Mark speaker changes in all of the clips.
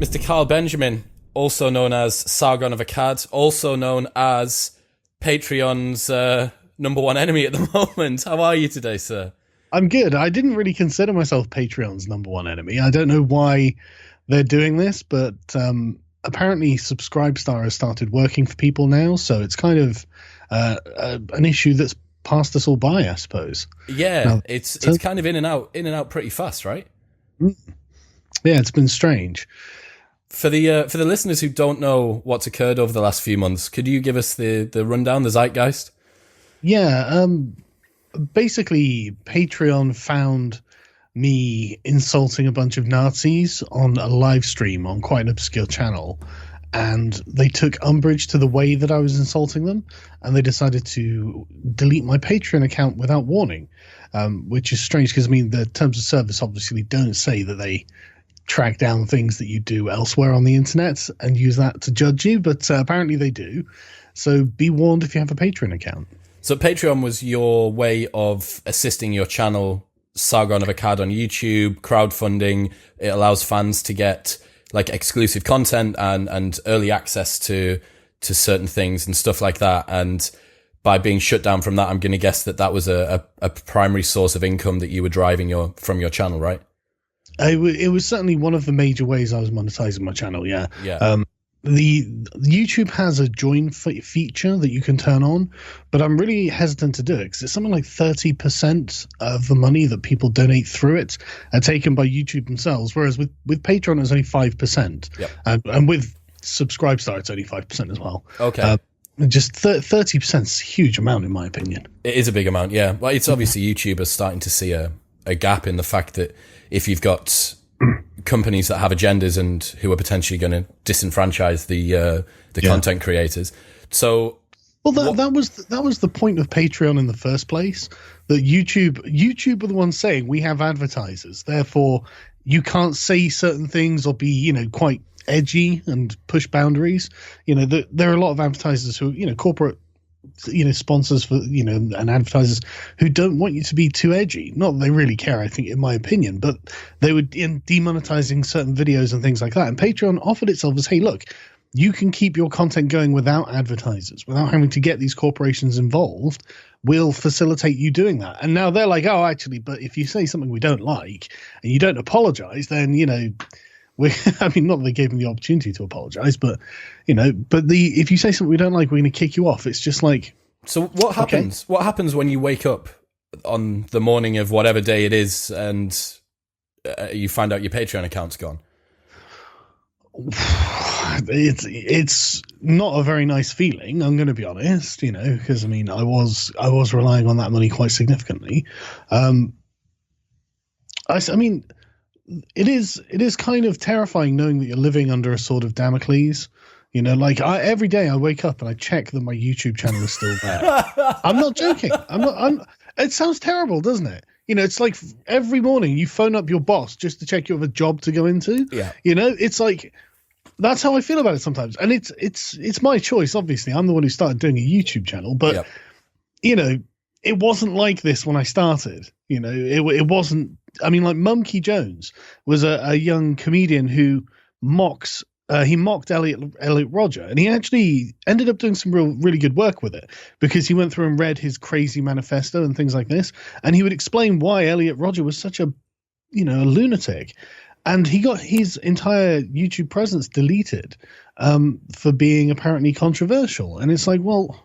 Speaker 1: Mr. Carl Benjamin, also known as Sargon of Akkad, also known as Patreon's number one enemy at the moment. How are you today, sir?
Speaker 2: I'm good. I didn't really consider myself Patreon's number one enemy. I don't know why they're doing this, but apparently Subscribestar has started working for people now, so it's kind of an issue that's passed us all by, I suppose.
Speaker 1: Yeah, now, it's kind of in and out pretty fast, right?
Speaker 2: Yeah, it's been strange.
Speaker 1: For the listeners who don't know what's occurred over the last few months, could you give us the rundown, the zeitgeist?
Speaker 2: Yeah, basically Patreon found me insulting a bunch of Nazis on a live stream on quite an obscure channel, and they took umbrage to the way that I was insulting them, and they decided to delete my Patreon account without warning, which is strange because, I mean, the terms of service obviously don't say that they track down things that you do elsewhere on the internet and use that to judge you, but apparently they do. So be warned if you have a Patreon account.
Speaker 1: So Patreon was your way of assisting your channel, Sargon of Akkad, on YouTube, crowdfunding. It allows fans to get like exclusive content and early access to certain things and stuff like that. And by being shut down from that, I'm going to guess that was a primary source of income that you were driving from your channel, right?
Speaker 2: It was certainly one of the major ways I was monetizing my channel. Yeah. The YouTube has a join feature that you can turn on, but I'm really hesitant to do it because it's something like 30% of the money that people donate through it are taken by YouTube themselves, whereas with Patreon it's only 5%.
Speaker 1: Yep.
Speaker 2: And with Subscribestar it's only 5% as well.
Speaker 1: Okay.
Speaker 2: Just 30% is a huge amount in my opinion.
Speaker 1: It is a big amount, yeah. Well, it's obviously YouTube is starting to see a gap in the fact that if you've got companies that have agendas and who are potentially going to disenfranchise the content creators. So,
Speaker 2: well, that was the point of Patreon in the first place. That YouTube are the ones saying we have advertisers, therefore you can't say certain things or be quite edgy and push boundaries. There are a lot of advertisers who corporate sponsors for and advertisers who don't want you to be too edgy. Not that they really care, I think, in my opinion, but they would demonetizing certain videos and things like that. And Patreon offered itself as, hey, look, you can keep your content going without advertisers, without having to get these corporations involved. We'll facilitate you doing that. And now they're like, oh, actually, but if you say something we don't like and you don't apologize, then I mean, not that they gave him the opportunity to apologize, but if you say something we don't like, we're going to kick you off. It's just like.
Speaker 1: So what happens? Okay. What happens when you wake up on the morning of whatever day it is and you find out your Patreon account's gone?
Speaker 2: It's not a very nice feeling. I'm going to be honest, because I mean, I was relying on that money quite significantly. I mean. It is kind of terrifying knowing that you're living under a sort of Damocles. Every day I wake up and I check that my YouTube channel is still there. I'm not joking. It sounds terrible, doesn't it? It's like every morning you phone up your boss just to check you have a job to go into.
Speaker 1: Yeah.
Speaker 2: It's like that's how I feel about it sometimes. And it's my choice, obviously. I'm the one who started doing a YouTube channel, but it wasn't like this when I started. It wasn't. I mean, like Mumkey Jones was a young comedian who mocked Elliot Rodger, and he actually ended up doing some really good work with it because he went through and read his crazy manifesto and things like this, and he would explain why Elliot Rodger was such a lunatic, and he got his entire YouTube presence deleted for being apparently controversial. And it's like, well,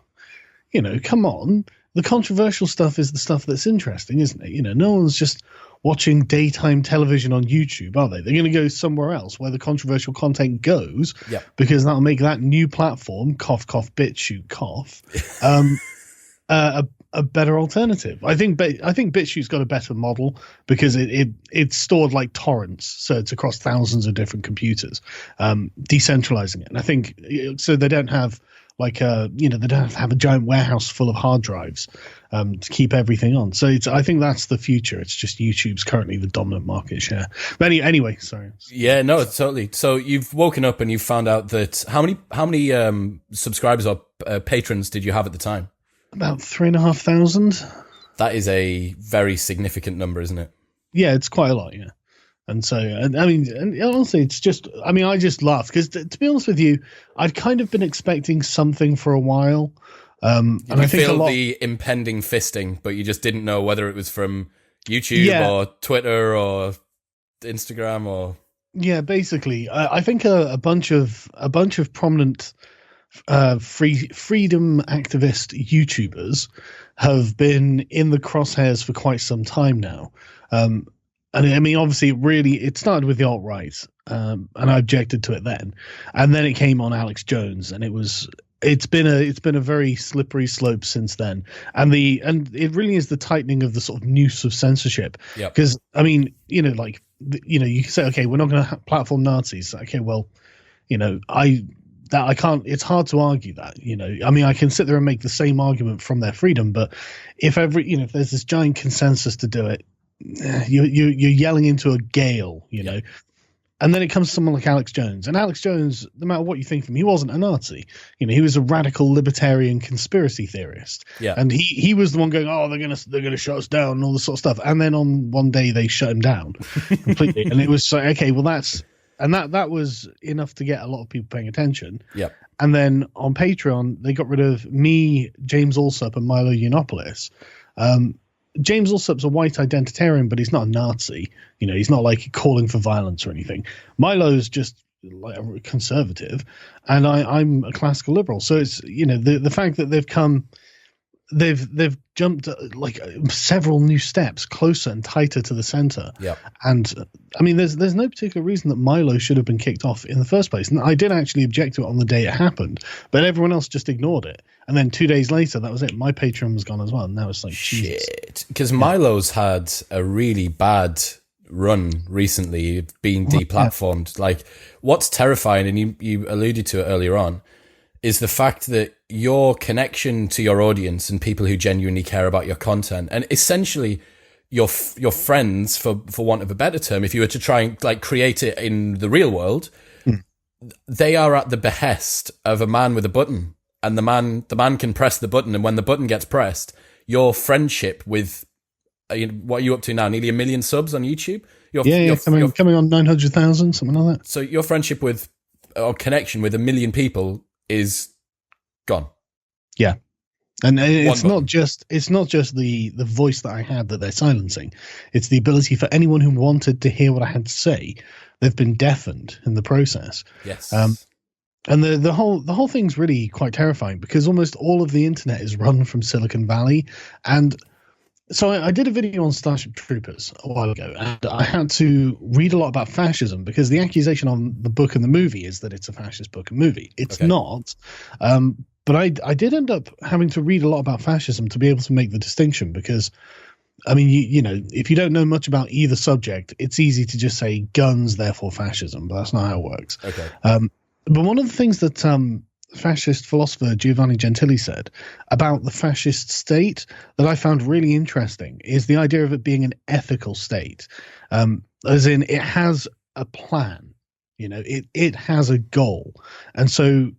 Speaker 2: come on. The controversial stuff is the stuff that's interesting, isn't it? No one's just watching daytime television on YouTube, are they? They're going to go somewhere else where the controversial content goes, because that'll make that new platform, cough, cough, BitChute, cough, a better alternative. I think BitChute's got a better model because it's stored like torrents, so it's across thousands of different computers, decentralizing it. And I think so they don't have they don't have to have a giant warehouse full of hard drives to keep everything on. So I think that's the future. It's just YouTube's currently the dominant market share. But anyway, sorry.
Speaker 1: Yeah, no, totally. So you've woken up and you've found out that how many subscribers or patrons did you have at the time?
Speaker 2: About 3,500.
Speaker 1: That is a very significant number, isn't it?
Speaker 2: Yeah, it's quite a lot. Yeah. And so, I mean, and honestly, it's just, I mean, I just laughed because to be honest with you, I'd kind of been expecting something for a while. And I think
Speaker 1: feel the impending fisting, but you just didn't know whether it was from YouTube or Twitter or Instagram or.
Speaker 2: Yeah, basically, I think a bunch of prominent freedom activist YouTubers have been in the crosshairs for quite some time now. And I mean, obviously, it started with the alt-right, and I objected to it then, and then it came on Alex Jones, and it's been a very slippery slope since then, and it really is the tightening of the sort of noose of censorship. Because I mean, you know, like you can say, okay, we're not going to platform Nazis. Okay, well, you know, I can't. It's hard to argue that. You know, I mean, I can sit there and make the same argument from their freedom, but if there's this giant consensus to do it. You're yelling into a gale, you know, and then it comes to someone like Alex Jones. And Alex Jones, no matter what you think of him, he wasn't a Nazi. You know, he was a radical libertarian conspiracy theorist. Yeah, and he was the one going, oh, they're gonna shut us down and all this sort of stuff. And then on one day they shut him down completely, and it was like, okay, well that was enough to get a lot of people paying attention. Yeah, and then on Patreon they got rid of me, James Allsup, and Milo Yiannopoulos. James Allsup's a white identitarian, but he's not a Nazi. You know, he's not like calling for violence or anything. Milo's just like a conservative, and I'm a classical liberal. So it's, you know, the fact that they've jumped like several new steps closer and tighter to the center. Yeah. And I mean, there's no particular reason that Milo should have been kicked off in the first place. And I did actually object to it on the day it happened, but everyone else just ignored it. And then 2 days later, that was it. My Patreon was gone as well. And now it's like,
Speaker 1: shit. Because Milo's had a really bad run recently, being deplatformed. Yeah. Like, what's terrifying, and you alluded to it earlier on, is the fact that your connection to your audience and people who genuinely care about your content, and essentially your friends, for want of a better term, if you were to try and like create it in the real world, they are at the behest of a man with a button, and the man can press the button, and when the button gets pressed, your friendship with what are you up to now? Nearly 1 million subs on YouTube.
Speaker 2: Coming on 900,000, something like that.
Speaker 1: So your friendship with or connection with 1 million people is gone.
Speaker 2: Yeah. And it's not just the voice that I had that they're silencing. It's the ability for anyone who wanted to hear what I had to say. They've been deafened in the process. Yes. And the whole thing's really quite terrifying because almost all of the internet is run from Silicon Valley. And so I did a video on Starship Troopers a while ago, and I had to read a lot about fascism because the accusation on the book and the movie is that it's a fascist book and movie. It's not. But I did end up having to read a lot about fascism to be able to make the distinction because, I mean, you know, if you don't know much about either subject, it's easy to just say guns, therefore fascism, but that's not how it works. Okay. But one of the things that fascist philosopher Giovanni Gentili said about the fascist state that I found really interesting is the idea of it being an ethical state, as in it has a plan, you know, it has a goal. And so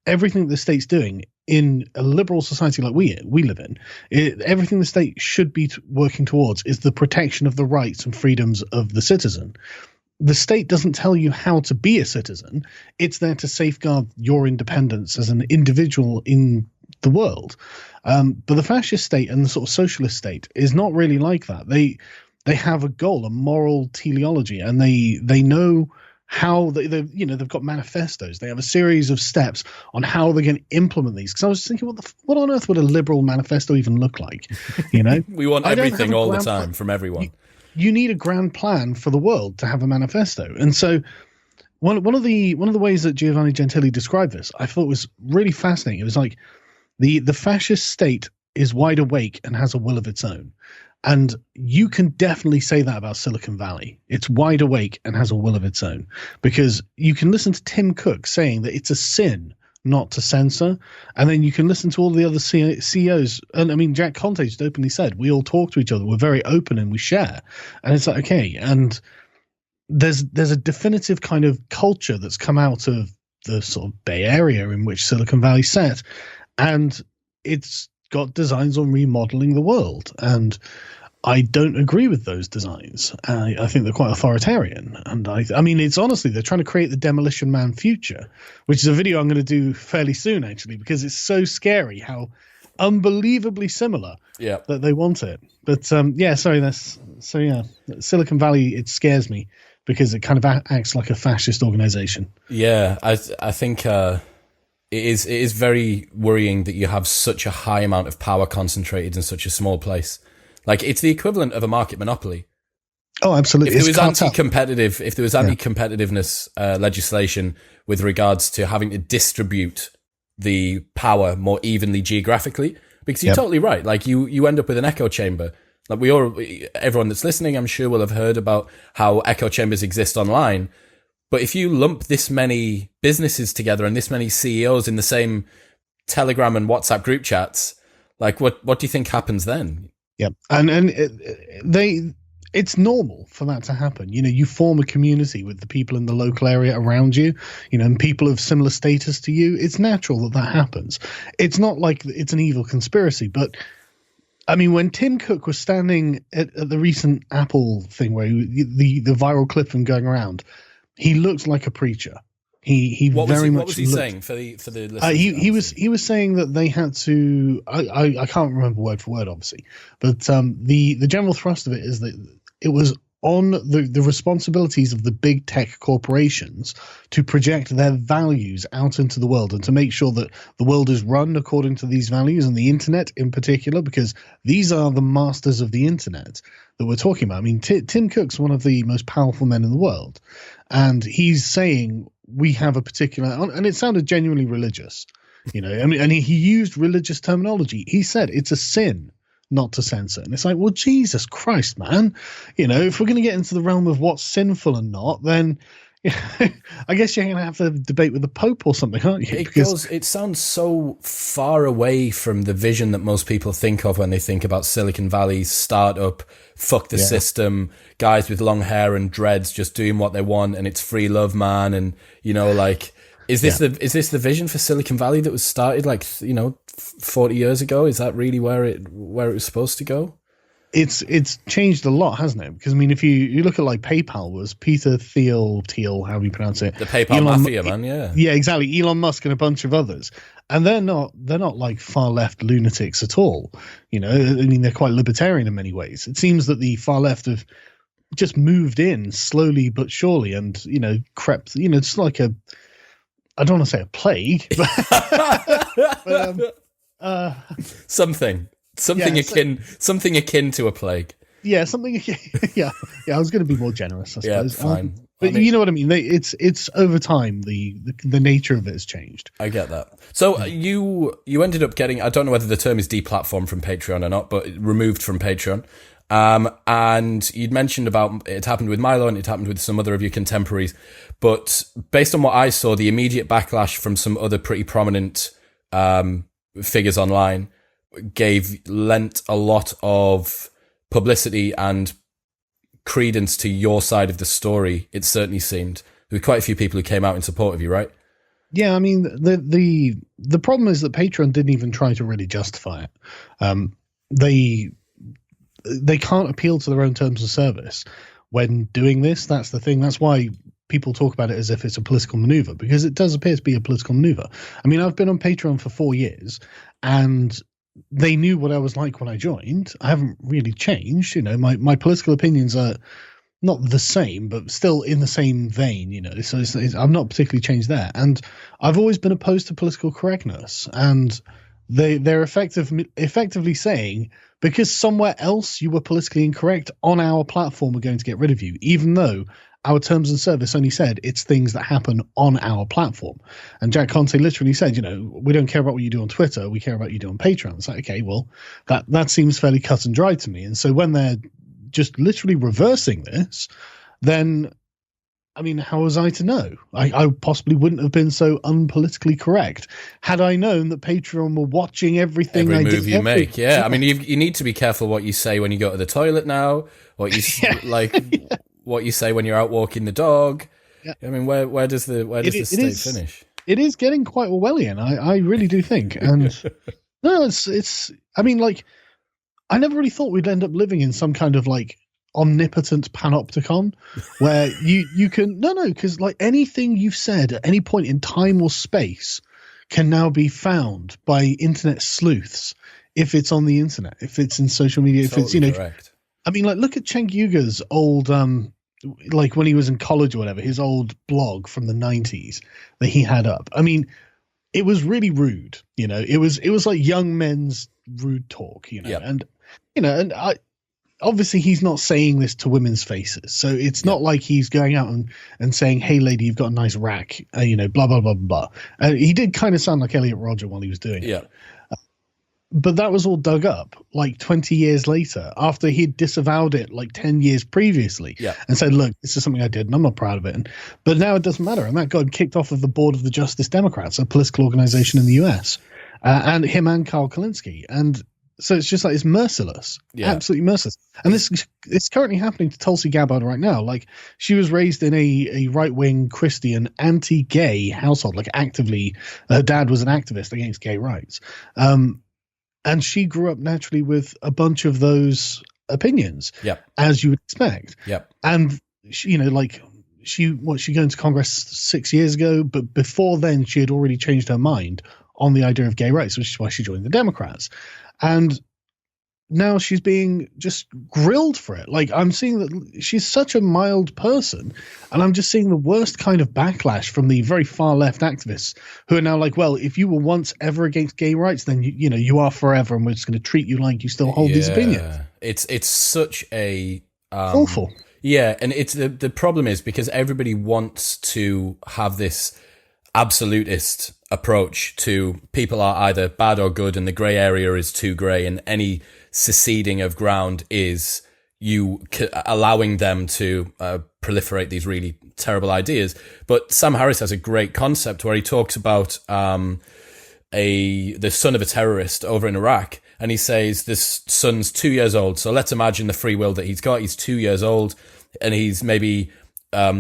Speaker 2: everything the state's doing in a liberal society like we live in, everything the state should be working towards is the protection of the rights and freedoms of the citizen. The state doesn't tell you how to be a citizen. It's there to safeguard your independence as an individual in the world. But the fascist state and the sort of socialist state is not really like that. They have a goal, a moral teleology, and they know how they've got manifestos. They have a series of steps on how they're going to implement these. Because I was thinking, what on earth would a liberal manifesto even look like? You know,
Speaker 1: we want everything all the time from everyone.
Speaker 2: You need a grand plan for the world to have a manifesto. And so one of the ways that Giovanni Gentili described this, I thought was really fascinating. It was like the fascist state is wide awake and has a will of its own. And you can definitely say that about Silicon Valley. It's wide awake and has a will of its own, because you can listen to Tim Cook saying that it's a sin not to censor. And then you can listen to all the other CEOs. And I mean, Jack Conte just openly said, we all talk to each other. We're very open and we share. And it's like, okay. And there's a definitive kind of culture that's come out of the sort of Bay Area in which Silicon Valley set. And it's got designs on remodeling the world. And I don't agree with those designs. I think they're quite authoritarian. And I mean, it's honestly, they're trying to create the Demolition Man future, which is a video I'm going to do fairly soon, actually, because it's so scary how unbelievably similar that they want it. But Silicon Valley, it scares me because it kind of acts like a fascist organization.
Speaker 1: Yeah, I think it is very worrying that you have such a high amount of power concentrated in such a small place. Like, it's the equivalent of a market monopoly.
Speaker 2: Oh, absolutely.
Speaker 1: If there was anti-competitiveness legislation with regards to having to distribute the power more evenly geographically, because you're totally right. Like, you end up with an echo chamber. Like, everyone that's listening, I'm sure, will have heard about how echo chambers exist online. But if you lump this many businesses together and this many CEOs in the same Telegram and WhatsApp group chats, like, what do you think happens then?
Speaker 2: Yeah, it's normal for that to happen. You know, you form a community with the people in the local area around you, you know, and people of similar status to you. It's natural that happens. It's not like it's an evil conspiracy, but I mean, when Tim Cook was standing at the recent Apple thing where the viral clip of him going around, he looked like a preacher. What was he saying for the listeners? He was saying that they had to. I can't remember word for word, obviously, but the general thrust of it is that it was on the responsibilities of the big tech corporations to project their values out into the world and to make sure that the world is run according to these values, and the internet in particular, because these are the masters of the internet that we're talking about. I mean, Tim Cook's one of the most powerful men in the world, and he's saying we have a particular, and it sounded genuinely religious, you know. I mean, and he used religious terminology. He said it's a sin not to censor, and it's like, well, Jesus Christ, man, you know, if we're going to get into the realm of what's sinful and not, then I guess you're going to have to debate with the Pope or something, aren't you?
Speaker 1: It sounds so far away from the vision that most people think of when they think about Silicon Valley startup, fuck the system, guys with long hair and dreads just doing what they want, and it's free love, man. And, you know, like, is this the vision for Silicon Valley that was started, like, you know, 40 years ago? Is that really where it was supposed to go?
Speaker 2: It's changed a lot, hasn't it? Because I mean, if you look at like PayPal was Peter Thiel, however you pronounce it,
Speaker 1: the PayPal mafia, man, yeah,
Speaker 2: exactly. Elon Musk and a bunch of others, and they're not like far left lunatics at all. You know, I mean, they're quite libertarian in many ways. It seems that the far left have just moved in slowly but surely, and you know, crept. You know, it's like I don't want to say a plague, but something akin to a plague. Yeah, something. Yeah. I was going to be more generous, I suppose.
Speaker 1: Yeah, fine.
Speaker 2: But you know what I mean. It's over time. The nature of it has changed.
Speaker 1: I get that. So you ended up getting. I don't know whether the term is deplatformed from Patreon or not, but removed from Patreon. And you'd mentioned about it happened with Milo and it happened with some other of your contemporaries. But based on what I saw, the immediate backlash from some other pretty prominent figures online lent a lot of publicity and credence to your side of the story. It certainly seemed there were quite a few people who came out in support of you, right?
Speaker 2: Yeah, I mean, the problem is that Patreon didn't even try to really justify it. They can't appeal to their own terms of service when doing this. That's the thing. That's why people talk about it as if it's a political maneuver, because it does appear to be a political maneuver. I mean, I've been on Patreon for 4 years, and they knew what I was like when I joined. I haven't really changed. You know, my political opinions are not the same, but still in the same vein, you know, so I'm not particularly changed there. And I've always been opposed to political correctness, and they're effectively saying, because somewhere else you were politically incorrect, on our platform we're going to get rid of you, even though our terms of service only said it's things that happen on our platform. And Jack Conte literally said, you know, we don't care about what you do on Twitter, we care about what you do on Patreon. It's like, okay, well, that seems fairly cut and dry to me. And so when they're just literally reversing this, then, I mean, how was I to know? I possibly wouldn't have been so unpolitically correct had I known that Patreon were watching every
Speaker 1: move you make. Yeah, I mean, you need to be careful what you say when you go to the toilet now, what you what you say when you're out walking the dog. Yeah. I mean, where does the state finish?
Speaker 2: It is getting quite Orwellian. I really do think. And no, it's. I mean, like, I never really thought we'd end up living in some kind of like omnipotent panopticon where you can because like anything you've said at any point in time or space can now be found by internet sleuths if it's on the internet, if it's in social media, if it's
Speaker 1: correct.
Speaker 2: I mean, like, look at Cenk Uyghur's old like when he was in college or whatever, his old blog from the 90s that he had up. I mean, it was really rude, it was like young men's rude talk,
Speaker 1: Yep.
Speaker 2: and I obviously he's not saying this to women's faces, so it's not like he's going out and saying, hey lady, you've got a nice rack, blah blah blah blah. He did kind of sound like Elliot Rodger while he was doing it. But that was all dug up like 20 years later after he'd disavowed it like 10 years previously and said, look, this is something I did and I'm not proud of it. But now it doesn't matter. And that got him kicked off of the board of the Justice Democrats, a political organization in the US, and him and Carl Kalinske. And so it's just like, it's merciless, absolutely merciless. And it's currently happening to Tulsi Gabbard right now. Like, she was raised in a right-wing Christian anti-gay household, like actively, her dad was an activist against gay rights. And she grew up naturally with a bunch of those opinions, as you would expect. And she, she going to Congress 6 years ago, but before then she had already changed her mind on the idea of gay rights, which is why she joined the Democrats. And now she's being just grilled for it. Like, I'm seeing that she's such a mild person, and I'm just seeing the worst kind of backlash from the very far left activists who are now like, well, if you were once ever against gay rights, then you are forever, and we're just going to treat you like you still hold these opinions.
Speaker 1: It's such a
Speaker 2: awful.
Speaker 1: Yeah, and it's the problem is because everybody wants to have this absolutist approach to people are either bad or good, and the grey area is too grey, and any seceding of ground is you allowing them to proliferate these really terrible ideas. But Sam Harris has a great concept where he talks about the son of a terrorist over in Iraq, and he says this son's 2 years old. So let's imagine the free will that he's got. He's 2 years old, and he's maybe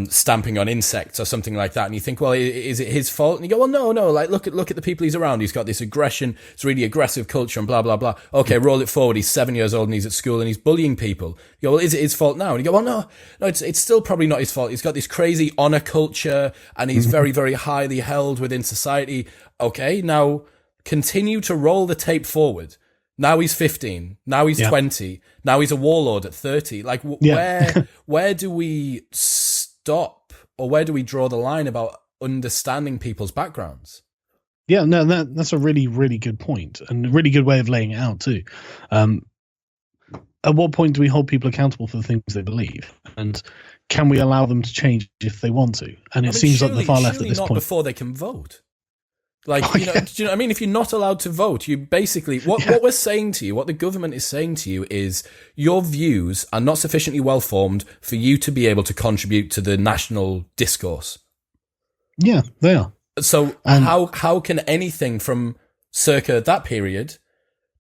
Speaker 1: stamping on insects or something like that, and you think, well, is it his fault? And you go, well, no, like look at the people he's around. He's got this aggression, it's really aggressive culture, and blah blah blah. Okay, roll it forward. He's 7 years old and he's at school and he's bullying people. You go, well, is it his fault now? And you go, well, no, it's still probably not his fault. He's got this crazy honor culture, and he's very very highly held within society. Okay, now continue to roll the tape forward. Now he's 15. Now he's 20. Now he's a warlord at 30. Like, where do we stop, or where do we draw the line about understanding people's backgrounds?
Speaker 2: Yeah, no, that's a really, really good point, and a really good way of laying it out too. At what point do we hold people accountable for the things they believe, and can we allow them to change if they want to? And it seems like the far left at this point.
Speaker 1: Before they can vote. Like, do you know what I mean? If you're not allowed to vote, you basically, what we're saying to you, what the government is saying to you is your views are not sufficiently well formed for you to be able to contribute to the national discourse.
Speaker 2: Yeah, they are.
Speaker 1: So how can anything from circa that period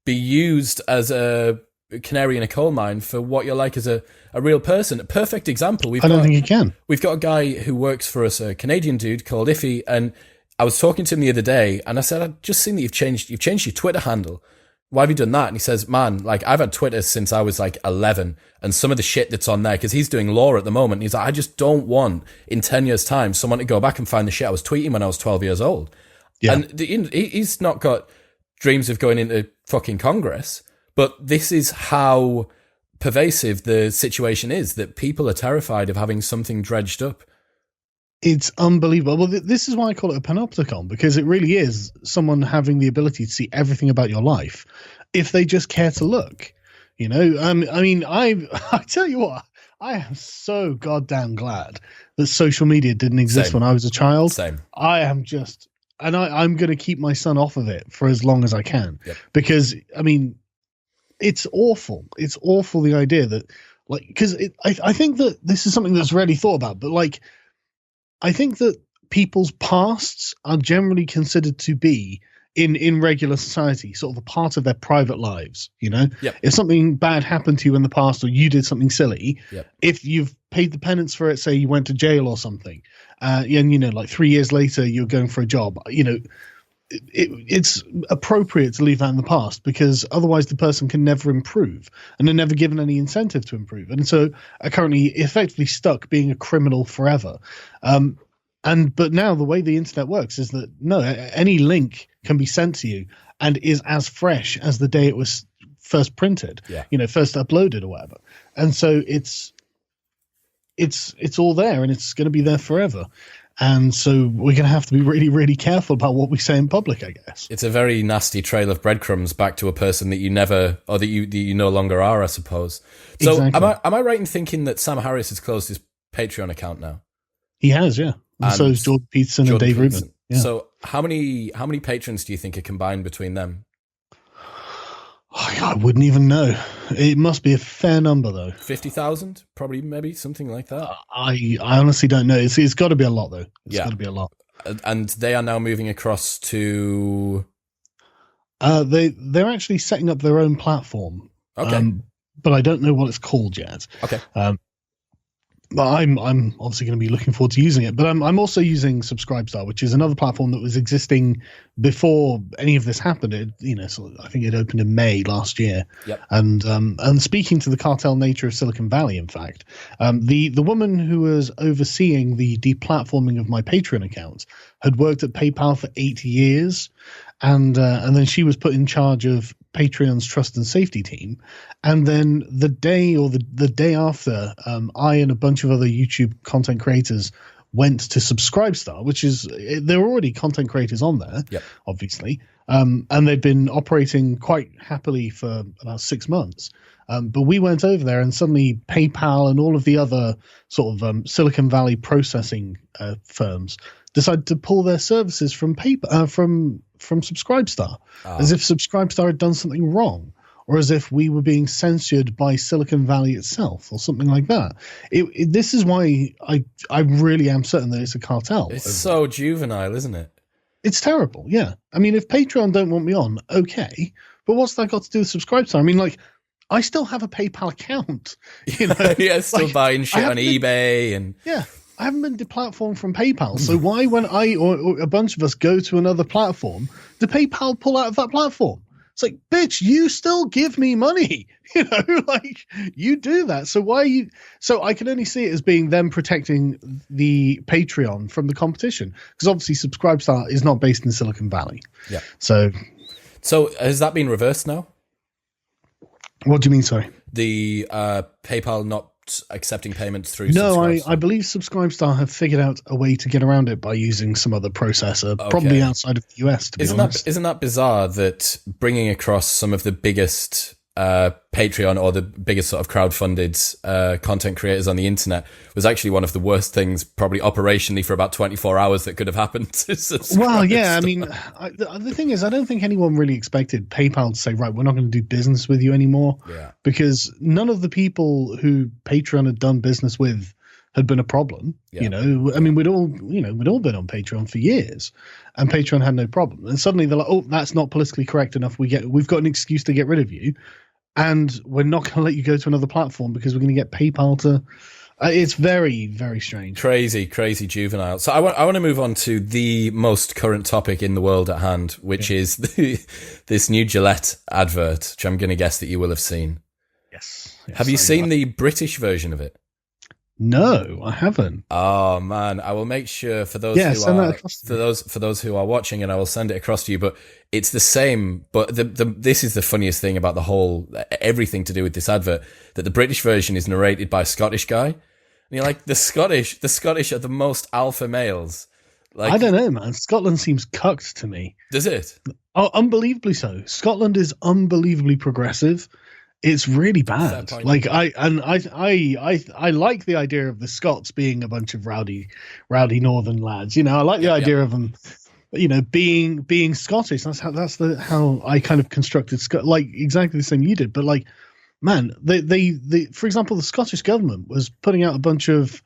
Speaker 1: be used as a canary in a coal mine for what you're like as a real person? A perfect example.
Speaker 2: I don't think you can.
Speaker 1: We've got a guy who works for us, a Canadian dude called Iffy, and I was talking to him the other day, and I said, I've just seen that you've changed your Twitter handle. Why have you done that? And he says, man, like, I've had Twitter since I was like 11, and some of the shit that's on there, because he's doing law at the moment, and he's like, I just don't want in 10 years time someone to go back and find the shit I was tweeting when I was 12 years old. Yeah. And he's not got dreams of going into fucking Congress, but this is how pervasive the situation is, that people are terrified of having something dredged up.
Speaker 2: It's unbelievable. Well, this is why I call it a panopticon, because it really is someone having the ability to see everything about your life if they just care to look. I mean, I tell you what, I am so goddamn glad that social media didn't exist when I was a child.
Speaker 1: Same.
Speaker 2: I am just, and I'm going to keep my son off of it for as long as I can, because, I mean, it's awful. It's awful, the idea that, like, because I think that this is something that's rarely thought about, but like, I think that people's pasts are generally considered to be in regular society, sort of a part of their private lives. If something bad happened to you in the past, or you did something silly, if you've paid the penance for it, say you went to jail or something, and like 3 years later you're going for a job, it's appropriate to leave that in the past, because otherwise the person can never improve, and they're never given any incentive to improve, and so are currently effectively stuck being a criminal forever. But now the way the internet works is that no, any link can be sent to you and is as fresh as the day it was first printed, first uploaded or whatever, and so it's all there, and it's going to be there forever. And so we're going to have to be really, really careful about what we say in public, I guess. It's
Speaker 1: a very nasty trail of breadcrumbs back to a person that you never, or that you no longer are, I suppose. So exactly. Am I right in thinking that Sam Harris has closed his Patreon account now?
Speaker 2: He has, yeah. And so is Jordan Peterson and Dave Rubin. Yeah.
Speaker 1: So how many patrons do you think are combined between them?
Speaker 2: I wouldn't even know. It must be a fair number, though.
Speaker 1: 50,000, probably, maybe something like that.
Speaker 2: I honestly don't know. It's got to be a lot, though. It's got to be a lot.
Speaker 1: And they are now moving across to.
Speaker 2: They're actually setting up their own platform.
Speaker 1: Okay.
Speaker 2: But I don't know what it's called yet.
Speaker 1: Okay.
Speaker 2: But I'm obviously going to be looking forward to using it. But I'm also using Subscribestar, which is another platform that was existing before any of this happened. I think it opened in May last year.
Speaker 1: Yep.
Speaker 2: And speaking to the cartel nature of Silicon Valley, in fact, the woman who was overseeing the deplatforming of my Patreon account had worked at PayPal for 8 years, and then she was put in charge of Patreon's trust and safety team. And then the day after, I and a bunch of other YouTube content creators went to Subscribestar, which is, there were already content creators on there, obviously. And they'd been operating quite happily for about 6 months. But we went over there, and suddenly PayPal and all of the other sort of Silicon Valley processing firms decided to pull their services from Subscribestar, as if Subscribestar had done something wrong, or as if we were being censored by Silicon Valley itself, or something like that. This is why I really am certain that it's a cartel.
Speaker 1: It's so juvenile, isn't it?
Speaker 2: It's terrible, yeah. I mean, if Patreon don't want me on, okay, but what's that got to do with Subscribestar? I mean, like, I still have a PayPal account, you know.
Speaker 1: Yeah, still buying shit on eBay and
Speaker 2: I haven't been deplatformed from PayPal, so why, when I or a bunch of us go to another platform, do PayPal pull out of that platform? It's like, bitch, you still give me money, you know, like you do that. So why you? So I can only see it as being them protecting the Patreon from the competition, because obviously Subscribestar is not based in Silicon Valley.
Speaker 1: Yeah.
Speaker 2: So
Speaker 1: has that been reversed now?
Speaker 2: What do you mean? Sorry.
Speaker 1: The PayPal not accepting payments through
Speaker 2: Subscribestar? I believe Subscribestar have figured out a way to get around it by using some other processor, probably outside of the US, to be honest.
Speaker 1: Isn't that bizarre that bringing across some of the biggest Patreon or the biggest sort of crowdfunded content creators on the internet was actually one of the worst things, probably operationally, for about 24 hours that could have happened to Subscribestar?
Speaker 2: Well, yeah, I mean, the thing is, I don't think anyone really expected PayPal to say, right, we're not going to do business with you anymore, because none of the people who Patreon had done business with had been a problem. You know, I mean, we'd all been on Patreon for years, and Patreon had no problem. And suddenly they're like, oh, that's not politically correct enough. We've got an excuse to get rid of you, and we're not going to let you go to another platform because we're going to get PayPal to. It's very, very strange.
Speaker 1: Crazy juvenile. So I want to move on to the most current topic in the world at hand, which is this new Gillette advert, which I'm going to guess that you will have seen.
Speaker 2: Yes.
Speaker 1: Have you seen the British version of it?
Speaker 2: No, I haven't.
Speaker 1: Oh man, I will make sure for those for those who are watching, and I will send it across to you. But it's the same. But this is the funniest thing about the whole everything to do with this advert, that the British version is narrated by a Scottish guy. And you're like, the Scottish are the most alpha males. Like, I
Speaker 2: don't know, man. Scotland seems cucked to me.
Speaker 1: Does it?
Speaker 2: Oh, unbelievably so. Scotland is unbelievably progressive. It's really bad. Like I like the idea of the Scots being a bunch of rowdy northern lads. You know, I like the idea of them, you know, being Scottish. That's how I kind of constructed like exactly the same you did. But like, man, they for example, the Scottish government was putting out a bunch of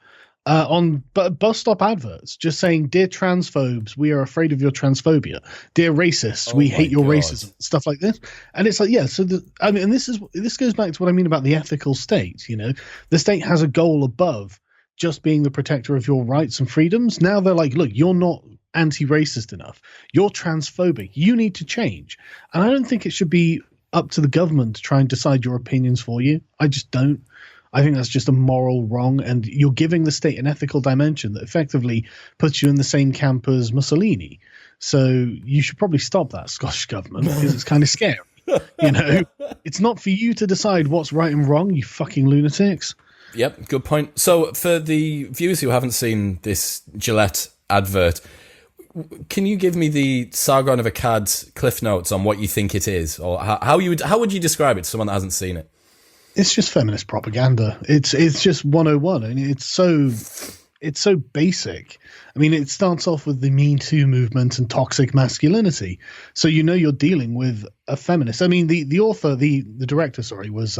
Speaker 2: on bus stop adverts just saying, dear transphobes, we are afraid of your transphobia. Dear racists, we hate your racism. Stuff like this. And it's like, yeah, so and this goes back to what I mean about the ethical state. You know, the state has a goal above just being the protector of your rights and freedoms. Now they're like, look, you're not anti-racist enough. You're transphobic. You need to change. And I don't think it should be up to the government to try and decide your opinions for you. I just don't. I think that's just a moral wrong, and you're giving the state an ethical dimension that effectively puts you in the same camp as Mussolini. So you should probably stop that, Scottish government, because it's kind of scary. You know, it's not for you to decide what's right and wrong, you fucking lunatics.
Speaker 1: Yep, good point. So for the viewers who haven't seen this Gillette advert, can you give me the Sargon of Akkad cliff notes on what you think it is, or how would you describe it to someone that hasn't seen it?
Speaker 2: It's just feminist propaganda. It's just 101, and it's so basic. I mean, it starts off with the Me Too movement and toxic masculinity. So you're dealing with a feminist. I mean, the author, the director, was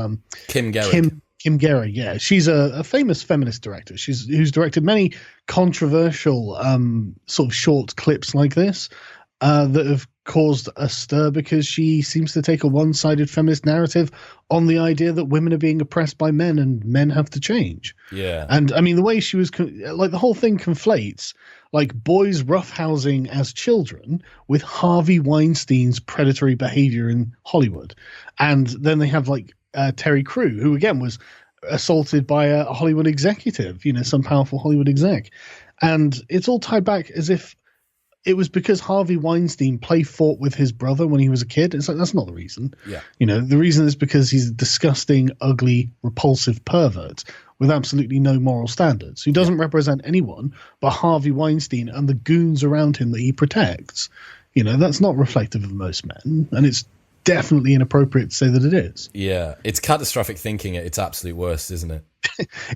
Speaker 1: Kim Gerrig.
Speaker 2: Kim Gerrig, yeah. She's a famous feminist director. Who's directed many controversial sort of short clips like this that have caused a stir because she seems to take a one-sided feminist narrative on the idea that women are being oppressed by men and men have to change.
Speaker 1: Yeah.
Speaker 2: And I mean, the way she was like, the whole thing conflates like boys roughhousing as children with Harvey Weinstein's predatory behavior in Hollywood. And then they have like Terry Crew, who again was assaulted by a Hollywood executive, some powerful Hollywood exec. And it's all tied back as if it was because Harvey Weinstein fought with his brother when he was a kid. It's like, that's not the reason.
Speaker 1: Yeah.
Speaker 2: The reason is because he's a disgusting, ugly, repulsive pervert with absolutely no moral standards. He doesn't represent anyone but Harvey Weinstein and the goons around him that he protects. That's not reflective of most men. And it's definitely inappropriate to say that it is.
Speaker 1: Yeah. It's catastrophic thinking at its absolute worst, isn't it?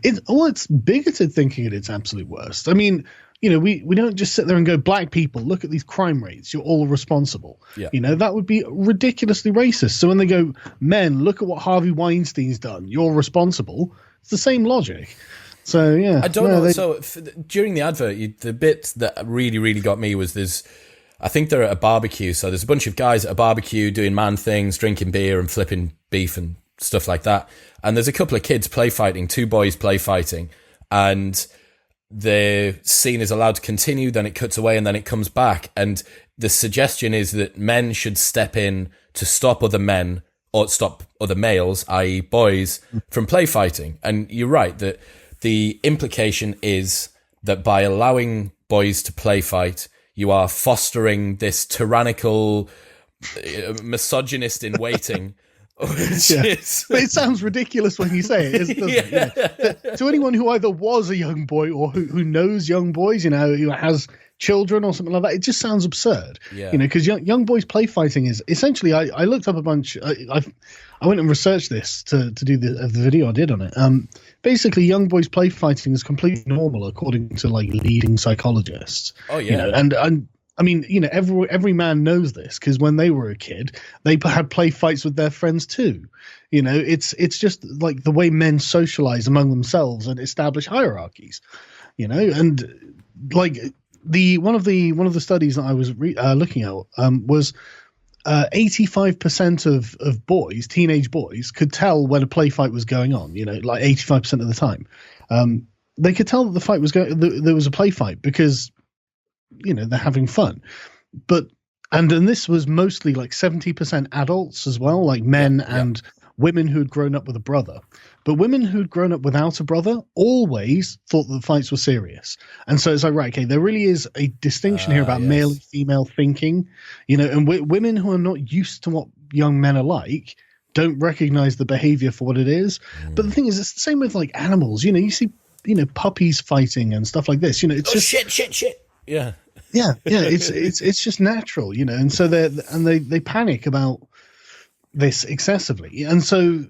Speaker 2: It's bigoted thinking at its absolute worst. I mean, we don't just sit there and go, black people, look at these crime rates, you're all responsible.
Speaker 1: Yeah.
Speaker 2: That would be ridiculously racist. So when they go, men, look at what Harvey Weinstein's done, you're responsible, it's the same logic. So, yeah.
Speaker 1: I don't know. So during the advert, the bit that really, really got me was I think they're at a barbecue. So there's a bunch of guys at a barbecue doing man things, drinking beer and flipping beef and stuff like that. And there's a couple of kids play fighting, two boys play fighting, and the scene is allowed to continue, then it cuts away and then it comes back. And the suggestion is that men should step in to stop other men or stop other males, i.e. boys, from play fighting. And you're right that the implication is that by allowing boys to play fight, you are fostering this tyrannical misogynist in waiting.
Speaker 2: But it sounds ridiculous when you say it, doesn't it? To anyone who either was a young boy or who knows young boys, who has children or something like that, it just sounds absurd. Because young boys play fighting is essentially. I looked up a bunch. I went and researched this to do the video I did on it. Basically, young boys play fighting is completely normal according to like leading psychologists.
Speaker 1: Oh yeah,
Speaker 2: and I mean, every man knows this because when they were a kid, they had play fights with their friends too. It's just like the way men socialize among themselves and establish hierarchies. And like one of the studies that I was looking at was 85% of boys, teenage boys, could tell when a play fight was going on. Like 85% of the time, they could tell that the fight was there was a play fight because they're having fun. But and this was mostly like 70% adults as well, like men and women who had grown up with a brother. But women who'd grown up without a brother always thought that the fights were serious. And so it's like, right, okay, there really is a distinction here about male and female thinking, and women who are not used to what young men are like don't recognize the behavior for what it is. But the thing is, it's the same with like animals. You see, puppies fighting and stuff like this. It's just
Speaker 1: shit. Yeah.
Speaker 2: Yeah. It's just natural, and so they panic about this excessively, and so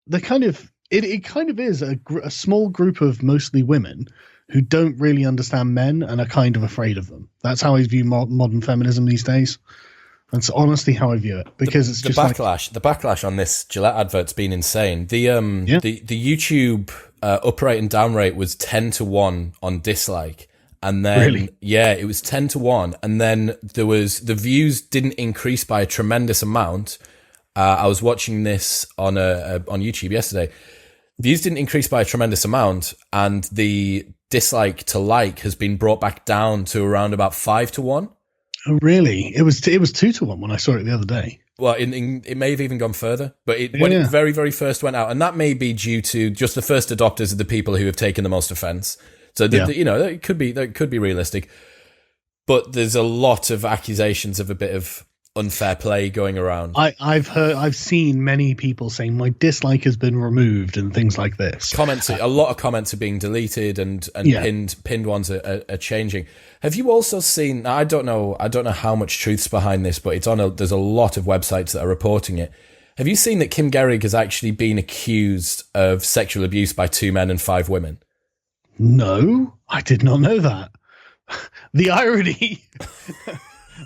Speaker 2: the kind of it kind of is a small group of mostly women who don't really understand men and are kind of afraid of them. That's how I view modern feminism these days. That's honestly how I view it, because it's just
Speaker 1: the backlash on this Gillette advert's been insane. The YouTube up rate and down rate was 10-1 on dislike. And then,
Speaker 2: really?
Speaker 1: It was 10-1. And then the views didn't increase by a tremendous amount. I was watching this on YouTube yesterday. Views didn't increase by a tremendous amount, and the dislike to like has been brought back down to around about 5-1.
Speaker 2: Oh, really? It was 2-1 when I saw it the other day.
Speaker 1: Well, it may have even gone further, but when it very, very first went out, and that may be due to just the first adopters are the people who have taken the most offence. So that could be realistic, but there's a lot of accusations of a bit of unfair play going around.
Speaker 2: I've seen many people saying my dislike has been removed and things like this.
Speaker 1: A lot of comments are being deleted and pinned ones are changing. Have you also seen? I don't know how much truth's behind this, but there's a lot of websites that are reporting it. Have you seen that Kim Gehrig has actually been accused of sexual abuse by 2 men and 5 women?
Speaker 2: No, I did not know that. The irony.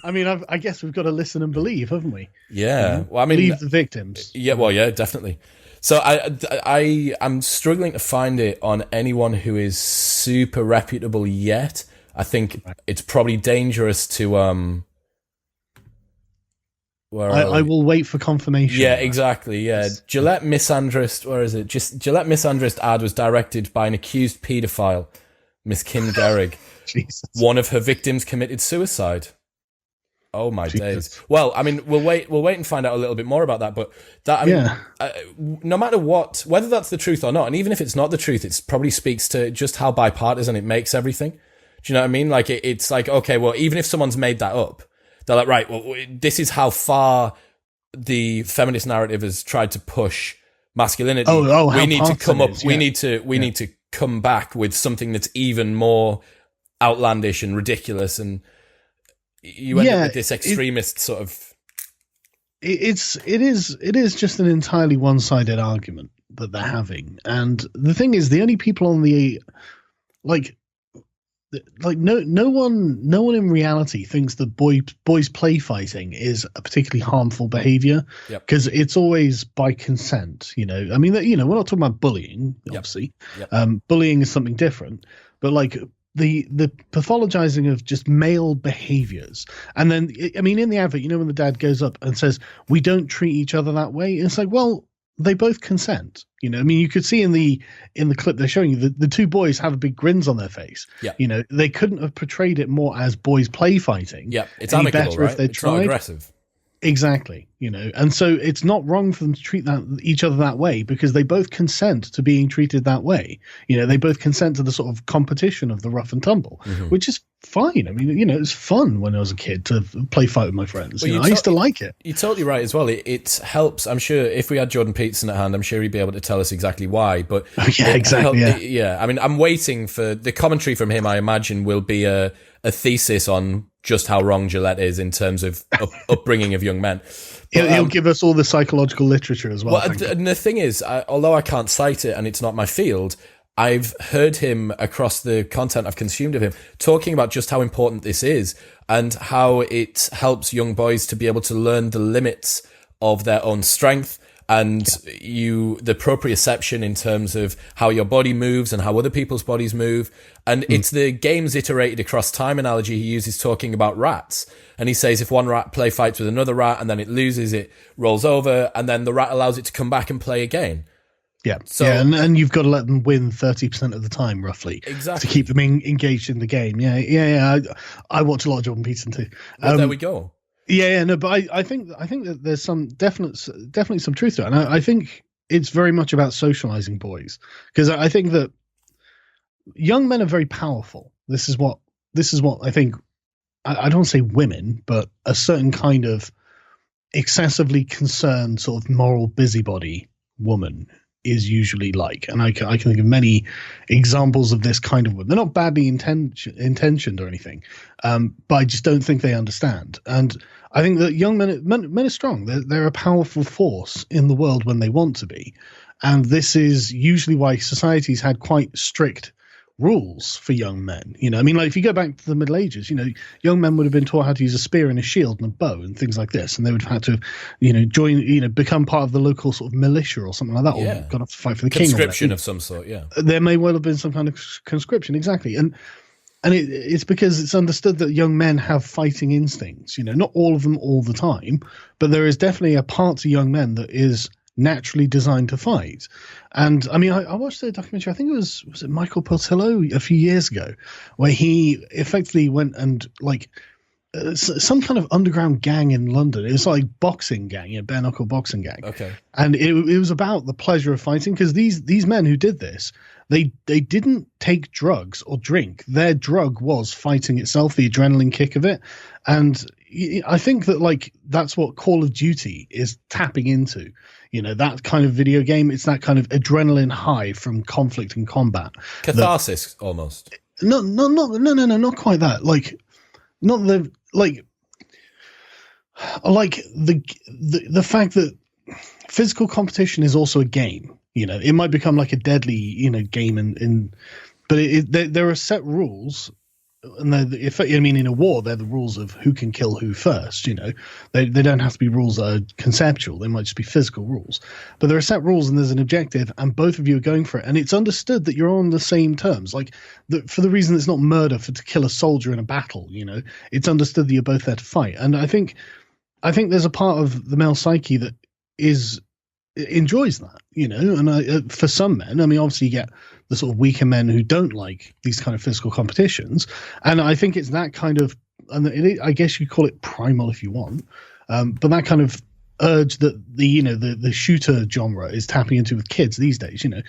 Speaker 2: I mean, I guess we've got to listen and believe, haven't we?
Speaker 1: Yeah. Well, I mean,
Speaker 2: believe the victims.
Speaker 1: Yeah. Well, yeah, definitely. So I'm struggling to find it on anyone who is super reputable yet. I think it's probably dangerous to
Speaker 2: I will wait for confirmation.
Speaker 1: Yeah, exactly. Yeah, Gillette misandrist. Where is it? Just Gillette misandrist ad was directed by an accused paedophile, Miss Kim Gehrig.
Speaker 2: Jesus.
Speaker 1: One of her victims committed suicide. Oh my days! Well, I mean, we'll wait and find out a little bit more about that. But no matter whether that's the truth or not, and even if it's not the truth, it probably speaks to just how bipartisan it makes everything. Do you know what I mean? Like it's like, okay, well, even if someone's made that up, they're like, right, well, this is how far the feminist narrative has tried to push masculinity. We need to come up. We need to come back with something that's even more outlandish and ridiculous, and you end up with this extremist sort of.
Speaker 2: It is just an entirely one-sided argument that they're having, and the thing is, the only people on the no one in reality thinks that boys play fighting is a particularly harmful behavior, because it's always by consent. I mean, we're not talking about bullying, obviously. Bullying is something different, but like the pathologizing of just male behaviors. And then, I mean, in the advert, when the dad goes up and says, we don't treat each other that way, it's like, well, they both consent. I mean, you could see in the clip they're showing you, the 2 boys have big grins on their face. They couldn't have portrayed it more as boys play fighting.
Speaker 1: It's amicable, right?
Speaker 2: If they'd
Speaker 1: it's
Speaker 2: tried.
Speaker 1: not aggressive.
Speaker 2: Exactly, and so it's not wrong for them to treat each other that way, because they both consent to being treated that way. They both consent to the sort of competition of the rough and tumble, which is fine. I mean, it's fun when I was a kid to play fight with my friends. I used to like it.
Speaker 1: You're totally right as well. It helps. I'm sure if we had Jordan Peterson at hand, I'm sure he'd be able to tell us exactly why. But
Speaker 2: exactly.
Speaker 1: I mean, I'm waiting for the commentary from him. I imagine will be a thesis on just how wrong Gillette is in terms of upbringing of young men. But,
Speaker 2: he'll give us all the psychological literature as well.
Speaker 1: And the thing is, although I can't cite it and it's not my field, I've heard him across the content I've consumed of him talking about just how important this is and how it helps young boys to be able to learn the limits of their own strength and the proprioception in terms of how your body moves and how other people's bodies move. And it's the games iterated across time analogy he uses talking about rats. And he says if one rat play fights with another rat and then it loses, it rolls over, and then the rat allows it to come back and play again.
Speaker 2: Yeah. So, and you've got to let them win 30% of the time, roughly, to keep them engaged in the game. Yeah. I watch a lot of Jordan Peterson too.
Speaker 1: Well, there we go.
Speaker 2: No, but I think that there's some definitely some truth to it, and I think it's very much about socializing boys, because I think that young men are very powerful. This is what I think. I don't want to say women, but a certain kind of excessively concerned sort of moral busybody woman is usually like, and I can think of many examples of this kind of woman. They're not badly intentioned or anything, but I just don't think they understand. And I think that young men are strong. They're a powerful force in the world when they want to be. And this is usually why society's had quite strict rules for young men. I mean, like if you go back to the Middle Ages, young men would have been taught how to use a spear and a shield and a bow and things like this, and they would have had to, join, become part of the local sort of militia or something like that, or gone off to fight for the king.
Speaker 1: Conscription of some sort, yeah.
Speaker 2: There may well have been some kind of conscription, exactly, and it's because it's understood that young men have fighting instincts. Not all of them all the time, but there is definitely a part to young men that is naturally designed to fight. And I mean, I watched a documentary, I think it was it Michael Portello a few years ago, where he effectively went and like some kind of underground gang in London. It was like boxing gang, bare knuckle boxing gang.
Speaker 1: Okay.
Speaker 2: And it was about the pleasure of fighting, because these men who did this, they didn't take drugs or drink. Their drug was fighting itself, the adrenaline kick of it. And I think that like that's what Call of Duty is tapping into. You know, that kind of video game. It's that kind of adrenaline high from conflict and combat.
Speaker 1: Catharsis, almost.
Speaker 2: No, not quite that. Like, not the like the fact that physical competition is also a game. You know, it might become like a deadly, you know, game but there are set rules, and in a war, they're the rules of who can kill who first. You know, they don't have to be rules that are conceptual. They might just be physical rules. But there are set rules, and there's an objective, and both of you are going for it, and it's understood that you're on the same terms. Like for the reason it's not murder to kill a soldier in a battle. You know, it's understood that you're both there to fight. And I think there's a part of the male psyche that enjoys that, you know, and for some men, I mean, obviously you get the sort of weaker men who don't like these kind of physical competitions, and I think it's that kind of, and I guess you call it primal if you want, but that kind of urge that the shooter genre is tapping into with kids these days, you know,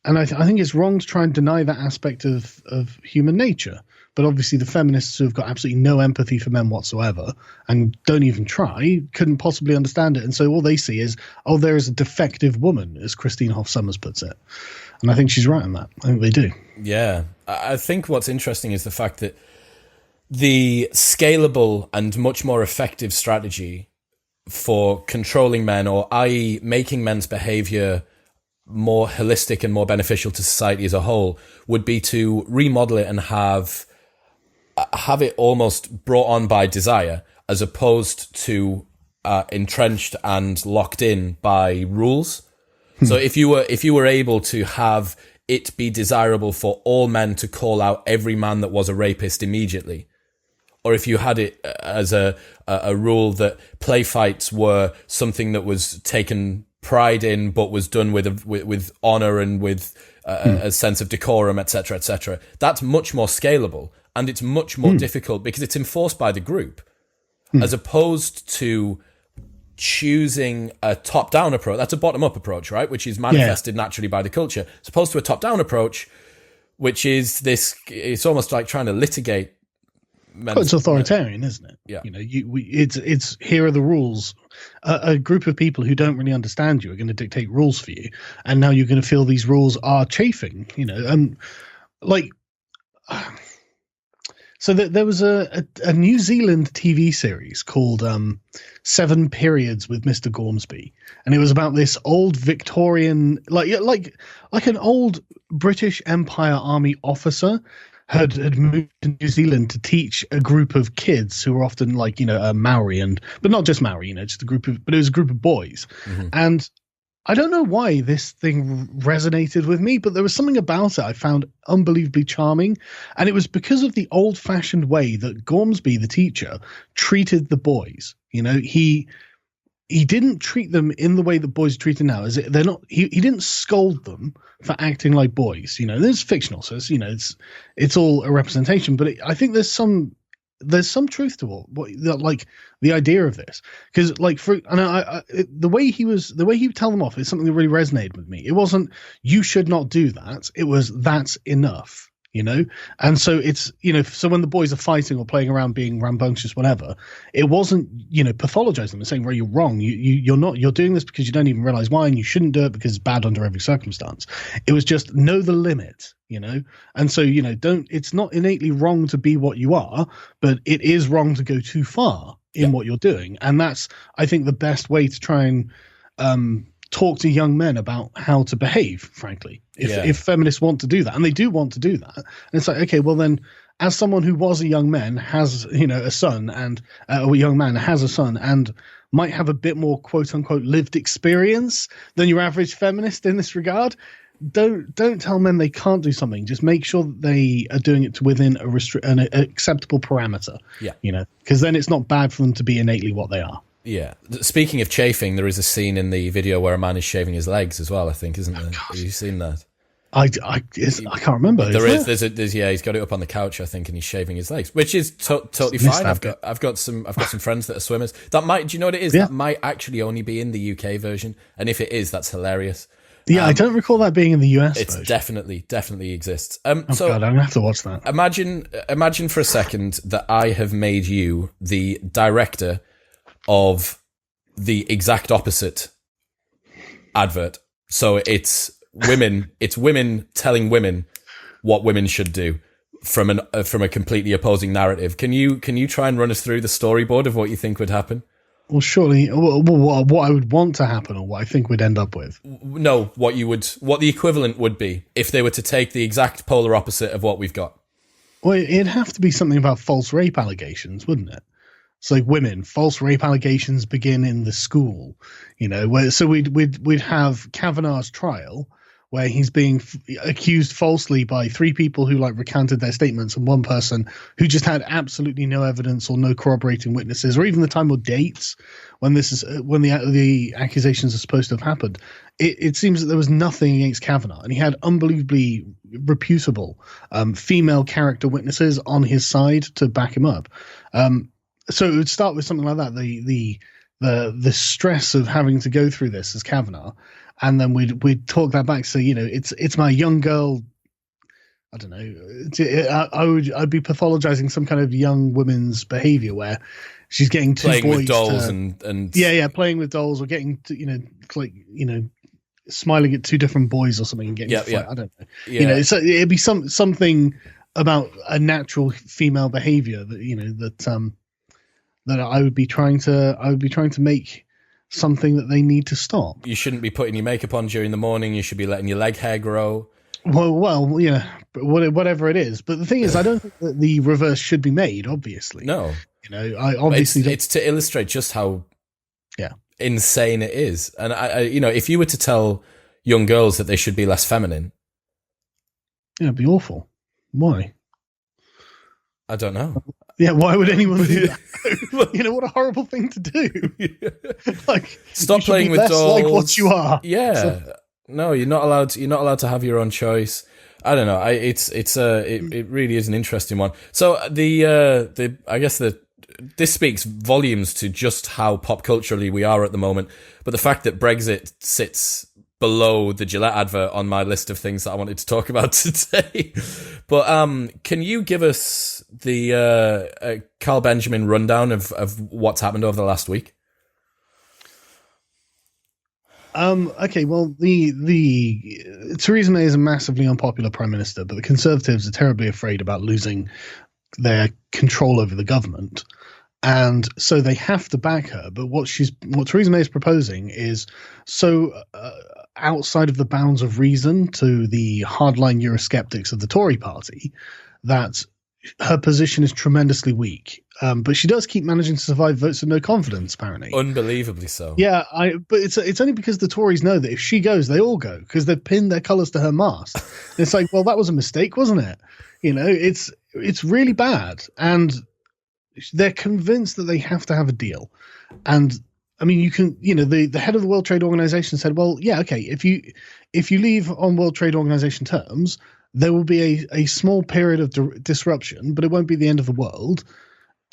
Speaker 2: and I think it's wrong to try and deny that aspect of human nature. But obviously the feminists who have got absolutely no empathy for men whatsoever and don't even try couldn't possibly understand it. And so all they see is, oh, there is a defective woman, as Christine Hoff Sommers puts it. And I think she's right on that. I think they do.
Speaker 1: Yeah. I think what's interesting is the fact that the scalable and much more effective strategy for controlling men, or i.e. making men's behavior more holistic and more beneficial to society as a whole, would be to remodel it and have it almost brought on by desire, as opposed to entrenched and locked in by rules. So if you were able to have it be desirable for all men to call out every man that was a rapist immediately, or if you had it as a rule that play fights were something that was taken pride in, but was done with honor and with a sense of decorum, etc., etc., that's much more scalable. And it's much more difficult because it's enforced by the group, as opposed to choosing a top-down approach. That's a bottom-up approach, right? Which is manifested naturally by the culture, as opposed to a top-down approach, which is this. It's almost like trying to litigate.
Speaker 2: It's authoritarian, isn't it?
Speaker 1: Yeah.
Speaker 2: You know, it's here are the rules. A group of people who don't really understand you are going to dictate rules for you, and now you're going to feel these rules are chafing. You know, like. So there was a New Zealand TV series called 7 Periods with Mr. Gormsby, and it was about this old Victorian, like an old British Empire Army officer had moved to New Zealand to teach a group of kids who were often like, you know, Maori, but not just Maori, you know, just but it was a group of boys. Mm-hmm. And I don't know why this thing resonated with me, but there was something about it I found unbelievably charming. And it was because of the old-fashioned way that Gormsby, the teacher, treated the boys. You know, he didn't treat them in the way that boys are treated now. They're not. He didn't scold them for acting like boys. You know, there's fictional, so it's, you know, it's all a representation. But I think there's some truth to like the idea of this, because like the way he would tell them off is something that really resonated with me. It wasn't you should not do that. It was that's enough, you know. And so it's, you know, so when the boys are fighting or playing around being rambunctious, whatever, it wasn't, you know, pathologizing them and saying, well, you're wrong. You're doing this because you don't even realize why, and you shouldn't do it because it's bad under every circumstance. It was just know the limit. You know, and so, you know, it's not innately wrong to be what you are, but it is wrong to go too far in what you're doing. And that's, I think, the best way to try and talk to young men about how to behave, frankly, if feminists want to do that. And they do want to do that. And it's like, okay, well then, as someone who was a young man, has, you know, a son, and a young man has a son and might have a bit more quote unquote lived experience than your average feminist in this regard, don't tell men they can't do something. Just make sure that they are doing it to within an acceptable parameter. Yeah, you know, because then it's not bad for them to be innately what they are.
Speaker 1: Yeah. Speaking of chafing, there is a scene in the video where a man is shaving his legs as well, I think, isn't there? Have you seen that?
Speaker 2: I can't remember.
Speaker 1: There's he's got it up on the couch, I think, and he's shaving his legs, which is totally fine. I've got some friends that are swimmers. That might, do you know what it is? Yeah. That might actually only be in the UK version, and if it is, that's hilarious.
Speaker 2: Yeah, I don't recall that being in the US
Speaker 1: version. It's definitely exists.
Speaker 2: God, I'm gonna have to watch that.
Speaker 1: Imagine for a second that I have made you the director of the exact opposite advert. So it's women telling women what women should do from a completely opposing narrative. Can you try and run us through the storyboard of what you think would happen?
Speaker 2: Well, surely, what I would want to happen, or what I think we'd end up with.
Speaker 1: No, what the equivalent would be if they were to take the exact polar opposite of what we've got.
Speaker 2: Well, it'd have to be something about false rape allegations, wouldn't it? It's like women, false rape allegations begin in the school, so we'd have Kavanaugh's trial, where he's being accused falsely by 3 people who recanted their statements, and 1 person who just had absolutely no evidence or no corroborating witnesses, or even the time or dates when the accusations are supposed to have happened. It seems that there was nothing against Kavanaugh, and he had unbelievably reputable female character witnesses on his side to back him up. So it would start with something like that, the stress of having to go through this as Kavanaugh, and then we'd talk that back. So it's my young girl. I don't know. I'd be pathologizing some kind of young woman's behavior where she's getting
Speaker 1: playing boys with dolls and
Speaker 2: playing with dolls, or getting to, smiling at 2 different boys or something and getting I don't know. Yeah. So it'd be something about a natural female behavior that that I would be trying to make something that they need to stop.
Speaker 1: You shouldn't be putting your makeup on during the morning. You should be letting your leg hair grow.
Speaker 2: Well, yeah, whatever it is. But the thing is, I don't think that the reverse should be made. Obviously,
Speaker 1: no.
Speaker 2: I obviously
Speaker 1: it's to illustrate just how insane it is. And I if you were to tell young girls that they should be less feminine,
Speaker 2: it'd be awful. Why?
Speaker 1: I don't know.
Speaker 2: Yeah, why would anyone do that? What a horrible thing to do.
Speaker 1: Stop playing with dolls.
Speaker 2: Like what you are.
Speaker 1: Yeah. No, you're not allowed to have your own choice. I don't know. It really is an interesting one. So this speaks volumes to just how pop culturally we are at the moment. But the fact that Brexit sits below the Gillette advert on my list of things that I wanted to talk about today. But can you give us the Carl Benjamin rundown of what's happened over the last week?
Speaker 2: Okay, well, the Theresa May is a massively unpopular prime minister, but the Conservatives are terribly afraid about losing their control over the government, and so they have to back her. But what Theresa May is proposing is so outside of the bounds of reason to the hardline Euroskeptics of the Tory party that her position is tremendously weak. But she does keep managing to survive votes of no confidence, apparently.
Speaker 1: Unbelievably so.
Speaker 2: Yeah, but it's only because the Tories know that if she goes, they all go, because they've pinned their colours to her mast. And it's like, well, that was a mistake, wasn't it? It's really bad. And they're convinced that they have to have a deal. And I mean, you can, the head of the World Trade Organization said, well, yeah, okay, if you leave on World Trade Organization terms, there will be a small period of disruption, but it won't be the end of the world.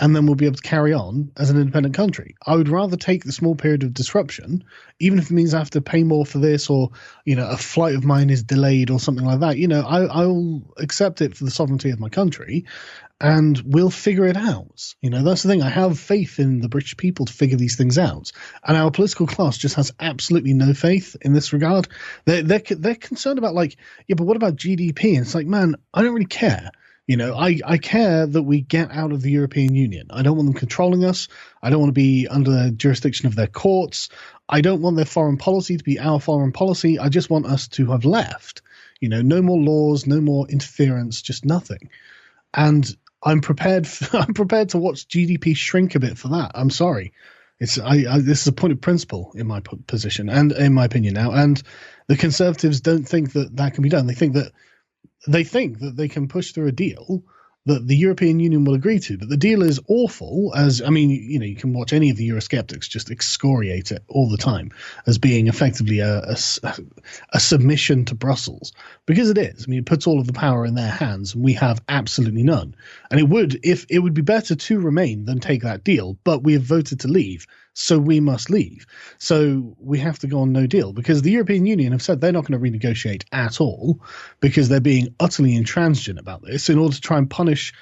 Speaker 2: And then we'll be able to carry on as an independent country. I would rather take the small period of disruption, even if it means I have to pay more for this, or, a flight of mine is delayed or something like that. I'll accept it for the sovereignty of my country, and we'll figure it out. That's the thing. I have faith in the British people to figure these things out. And our political class just has absolutely no faith in this regard. They're concerned about but what about GDP? And it's like, man, I don't really care. I care that we get out of the European Union. I don't want them controlling us. I don't want to be under the jurisdiction of their courts. I don't want their foreign policy to be our foreign policy. I just want us to have left. No more laws, no more interference, just nothing. And I'm prepared to watch GDP shrink a bit for that. I'm sorry. This is a point of principle in my position and in my opinion now. And the Conservatives don't think that can be done. They think that they can push through a deal that the European Union will agree to. But the deal is awful, you can watch any of the Euroskeptics just excoriate it all the time as being effectively a submission to Brussels, because it is. I mean, it puts all of the power in their hands, and we have absolutely none. And it would be better to remain than take that deal, but we have voted to leave, so we must leave. So we have to go on no deal, because the European Union have said they're not going to renegotiate at all, because they're being utterly intransigent about this in order to try and punish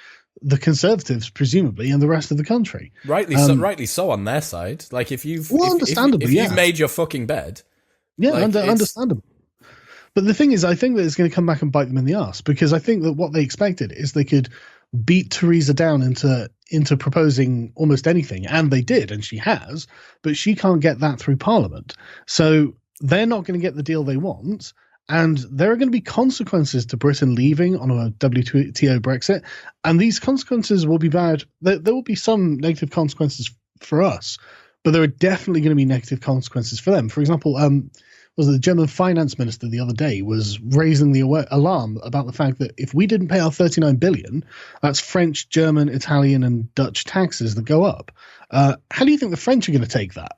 Speaker 2: the Conservatives, presumably, and the rest of the country.
Speaker 1: Rightly so on their side. Like, if you've made your fucking bed.
Speaker 2: Yeah, understandable. But the thing is, I think that it's going to come back and bite them in the ass, because I think that what they expected is they could beat Theresa down into proposing almost anything, and they did, and she has, but she can't get that through Parliament. So they're not going to get the deal they want, and there are going to be consequences to Britain leaving on a WTO Brexit, and these consequences will be bad. There will be some negative consequences for us, but there are definitely going to be negative consequences for them. For example, was the German finance minister the other day was raising the alarm about the fact that if we didn't pay our 39 billion, that's French, German, Italian, and Dutch taxes that go up. How do you think the French are going to take that?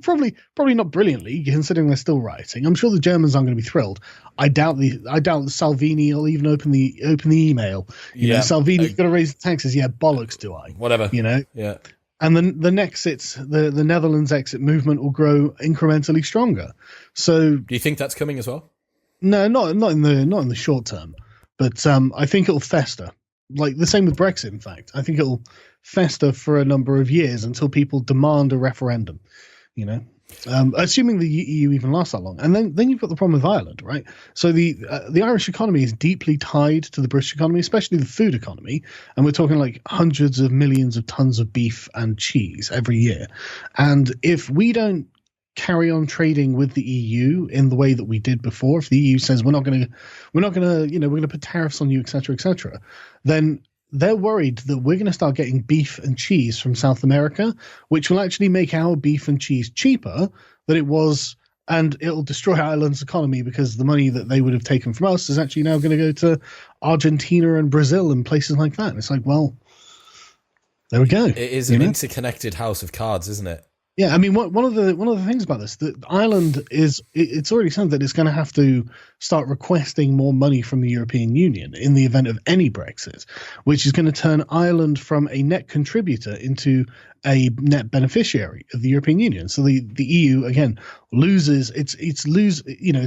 Speaker 2: Probably not brilliantly, considering they're still rioting. I'm sure the Germans aren't going to be thrilled. I doubt that Salvini will even open the email. You know, Salvini's got to raise the taxes. Yeah, bollocks, do I?
Speaker 1: Whatever.
Speaker 2: You know.
Speaker 1: Yeah.
Speaker 2: And then the Netherlands exit movement will grow incrementally stronger. So,
Speaker 1: do you think that's coming as well?
Speaker 2: No, not in the short term. But I think it'll fester. Like the same with Brexit. In fact, I think it'll fester for a number of years until people demand a referendum. You know, assuming the EU even lasts that long. And then you've got the problem with Ireland, right? So the Irish economy is deeply tied to the British economy, especially the food economy. And we're talking like hundreds of millions of tons of beef and cheese every year. And if we don't carry on trading with the EU in the way that we did before, if the EU says we're going to put tariffs on you, et cetera, then they're worried that we're going to start getting beef and cheese from South America, which will actually make our beef and cheese cheaper than it was, and it'll destroy Ireland's economy, because the money that they would have taken from us is actually now going to go to Argentina and Brazil and places like that. And it's like, well, there we go.
Speaker 1: It is an interconnected house of cards, isn't it?
Speaker 2: Yeah, I mean, one of the things about this, that Ireland it's already said that it's going to have to start requesting more money from the European Union in the event of any Brexit, which is going to turn Ireland from a net contributor into a net beneficiary of the European Union. So the EU again loses it's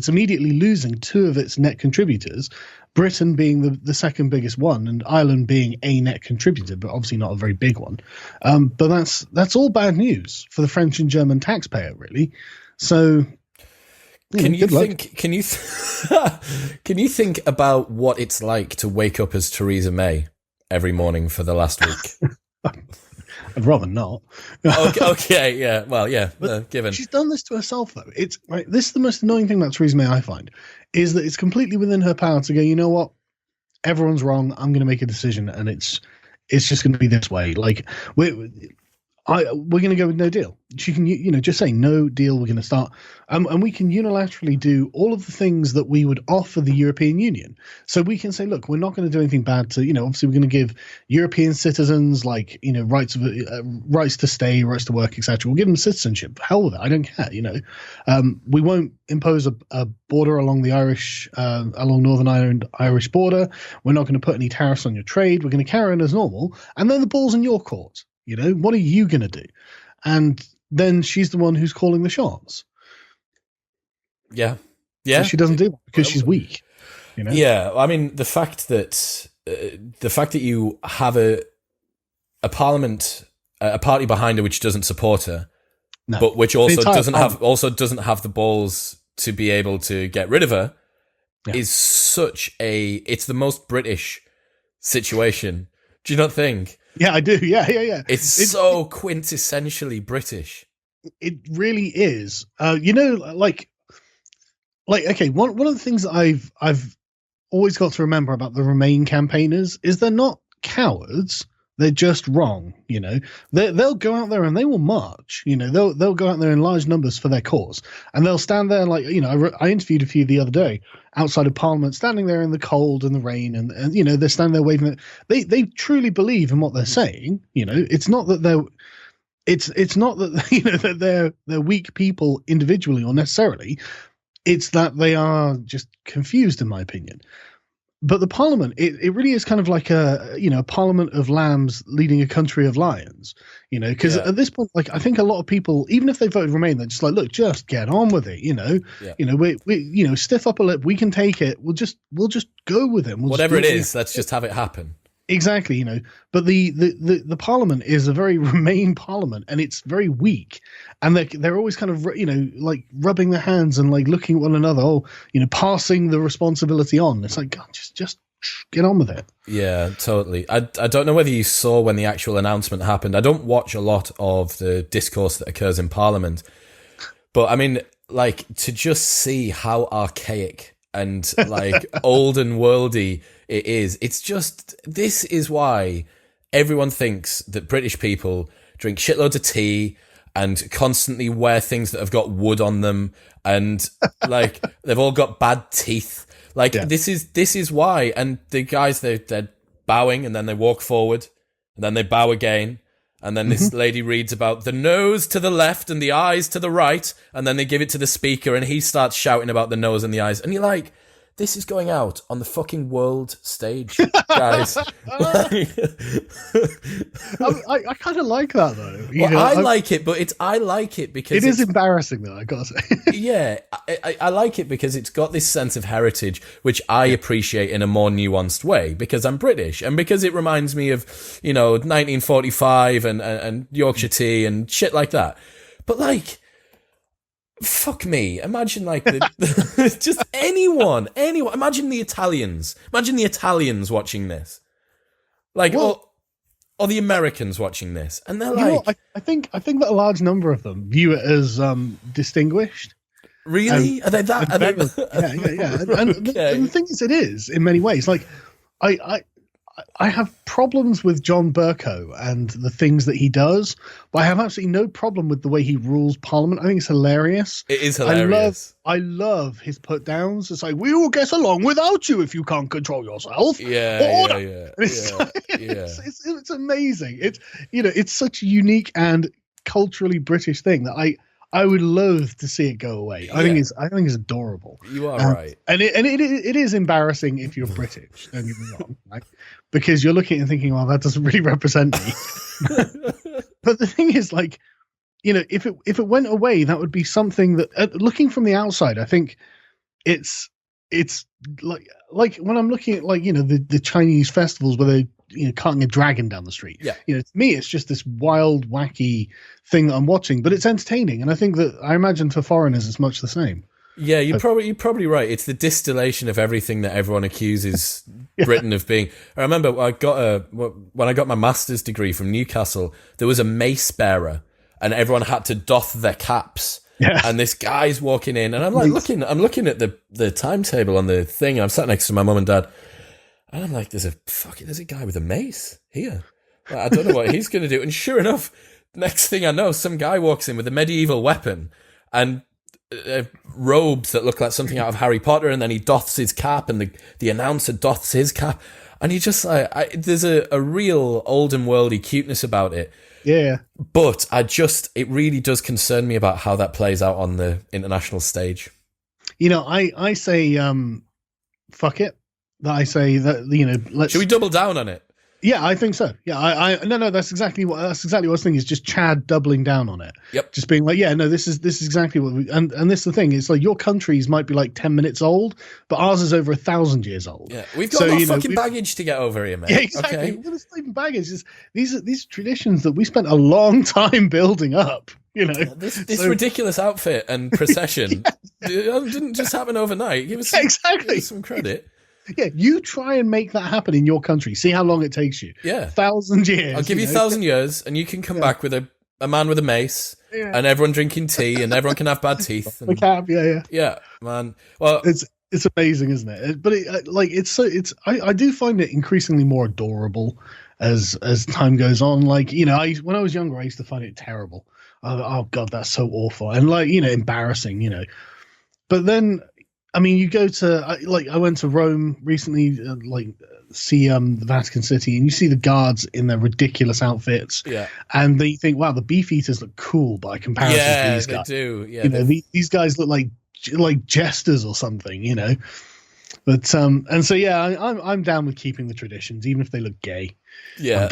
Speaker 2: immediately losing two of its net contributors, Britain being the second biggest one, and Ireland being a net contributor, but obviously not a very big one. But that's all bad news for the French and German taxpayer, really. So,
Speaker 1: can you think about what it's like to wake up as Theresa May every morning for the last week?
Speaker 2: I'd rather not.
Speaker 1: Okay, yeah. Well, yeah. Given
Speaker 2: she's done this to herself, though. It's right. This is the most annoying thing about Theresa May, I find, is that it's completely within her power to go, you know what? Everyone's wrong. I'm going to make a decision, and it's just going to be this way. Like we're going to go with no deal. She can, just say no deal. We're going to start, and we can unilaterally do all of the things that we would offer the European Union. So we can say, look, we're not going to do anything bad to, obviously we're going to give European citizens rights to stay, rights to work, etc. We'll give them citizenship. Hell with it. I don't care. We won't impose a border along the along Northern Ireland Irish border. We're not going to put any tariffs on your trade. We're going to carry on as normal, and then the ball's in your court. What are you going to do? And then she's the one who's calling the shots.
Speaker 1: Yeah.
Speaker 2: So she doesn't do that because she's weak.
Speaker 1: Yeah. I mean, the fact that you have a parliament, a party behind her which doesn't support her, but which also doesn't have the balls to be able to get rid of her, is it's the most British situation. Do you not think?
Speaker 2: Yeah, I do. Yeah.
Speaker 1: It's so quintessentially British.
Speaker 2: It really is. Okay, one of the things that I've always got to remember about the Remain campaigners is they're not cowards. They're just wrong. They'll go out there and they will march. They'll go out there in large numbers for their cause, and they'll stand there like, I interviewed a few the other day outside of Parliament, standing there in the cold and the rain, and they're standing there waving. They truly believe in what they're saying. It's not that they're. It's not that that they're weak people individually or necessarily. It's that they are just confused, in my opinion. But the Parliament, it really is kind of like a Parliament of lambs leading a country of lions. Because at this point, like, I think a lot of people, even if they voted Remain, they're just like, look, just get on with it. We stiff up a lip. We can take it. We'll just go with it.
Speaker 1: Whatever it is, let's just have it happen.
Speaker 2: Exactly, but the Parliament is a very Remain Parliament, and it's very weak, and they're always kind of like rubbing their hands and like looking at one another, passing the responsibility on. It's like, God, just get on with it.
Speaker 1: Yeah, totally. I don't know whether you saw when the actual announcement happened. I don't watch a lot of the discourse that occurs in Parliament, but I mean, like, to just see how archaic and like old and worldy it is. It's just, this is why everyone thinks that British people drink shitloads of tea and constantly wear things that have got wood on them, and like they've all got bad teeth. Like, this is why. And the guys, they're bowing, and then they walk forward, and then they bow again, and then this lady reads about the nose to the left and the eyes to the right, and then they give it to the speaker, and he starts shouting about the nose and the eyes, and you're like, this is going out on the fucking world stage, guys.
Speaker 2: I kind of like that, though.
Speaker 1: I like it, but I like it because
Speaker 2: it is embarrassing, though, I gotta say.
Speaker 1: Yeah, I like it because it's got this sense of heritage, which I appreciate in a more nuanced way, because I'm British, and because it reminds me of, 1945 and Yorkshire tea and shit like that. But like, fuck me. Imagine like just anyone. Imagine the Italians. Imagine the Italians watching this. Like, or the Americans watching this. And they're like,
Speaker 2: I think that a large number of them view it as distinguished.
Speaker 1: Really? Are they that?
Speaker 2: Yeah. And the thing is, it is in many ways. Like, I have problems with John Bercow and the things that he does, but I have absolutely no problem with the way he rules Parliament. I think it's hilarious.
Speaker 1: It is hilarious.
Speaker 2: I love his put downs. It's like, we will get along without you if you can't control yourself.
Speaker 1: Yeah.
Speaker 2: It's amazing. It's such a unique and culturally British thing that I would loathe to see it go away. I think it's adorable.
Speaker 1: You are right,
Speaker 2: and it is embarrassing if you're British. Don't get me wrong, right? Because you're looking and thinking, well, that doesn't really represent me. But the thing is, like, if it went away, that would be something that, looking from the outside, I think it's like when I'm looking at, like, the Chinese festivals where they carting a dragon down the street.
Speaker 1: Yeah.
Speaker 2: To me, it's just this wild, wacky thing that I'm watching, but it's entertaining. And I think that, I imagine for foreigners, it's much the same.
Speaker 1: Yeah, you're probably right. It's the distillation of everything that everyone accuses Britain of being. I remember when I got my master's degree from Newcastle, there was a mace bearer, and everyone had to doff their caps.
Speaker 2: Yeah.
Speaker 1: And this guy's walking in, and I'm like looking at the timetable on the thing. I'm sat next to my mum and dad, and I'm like, there's a guy with a mace here. Like, I don't know what he's going to do. And sure enough, next thing I know, some guy walks in with a medieval weapon and robes that look like something out of Harry Potter, and then he doffs his cap, and the announcer doffs his cap, and you just like, there's a real old and worldy cuteness about it.
Speaker 2: Yeah.
Speaker 1: But it really does concern me about how that plays out on the international stage.
Speaker 2: I say, fuck it. That I say that,
Speaker 1: should we double down on it?
Speaker 2: Yeah, I think so. Yeah, no, that's exactly what I was thinking, is just Chad doubling down on it.
Speaker 1: Yep.
Speaker 2: Just being like, yeah, no, this is exactly what we, and this is the thing, it's like, your countries might be like 10 minutes old, but ours is over 1,000 years old.
Speaker 1: Yeah, we've got a lot of fucking baggage to get over here, mate.
Speaker 2: Yeah, exactly.
Speaker 1: Okay.
Speaker 2: Well, it's not even baggage. These traditions that we spent a long time building up.
Speaker 1: This ridiculous outfit and procession didn't just happen overnight. Give us some credit.
Speaker 2: Yeah, you try and make that happen in your country. See how long it takes you.
Speaker 1: Yeah.
Speaker 2: 1,000 years.
Speaker 1: I'll give you 1,000 years, and you can come back with a man with a mace, and everyone drinking tea, and everyone can have bad teeth. And,
Speaker 2: the cap, yeah.
Speaker 1: Yeah, man. Well,
Speaker 2: it's amazing, isn't it? But I do find it increasingly more adorable. as time goes on. Like, you know, when I was younger, I used to find it terrible. Oh God, that's so awful, and like, you know, embarrassing, you know. But then, I mean, you go to I went to Rome recently, see the Vatican City, and you see the guards in their ridiculous outfits, and then you think, wow, the beef eaters look cool by comparison to these guys.
Speaker 1: They do. Yeah,
Speaker 2: you know, these guys look like jesters or something, you know. But and so yeah, I'm down with keeping the traditions, even if they look gay.
Speaker 1: Yeah,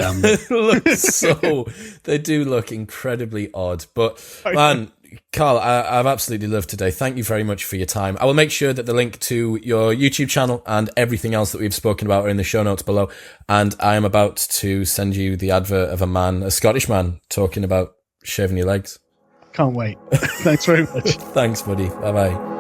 Speaker 1: they do look incredibly odd. But man, Carl, I've absolutely loved today. Thank you very much for your time. I will make sure that the link to your YouTube channel and everything else that we've spoken about are in the show notes below. And I am about to send you the advert of a Scottish man, talking about shaving your legs.
Speaker 2: Can't wait. Thanks very much.
Speaker 1: Thanks, buddy. Bye bye.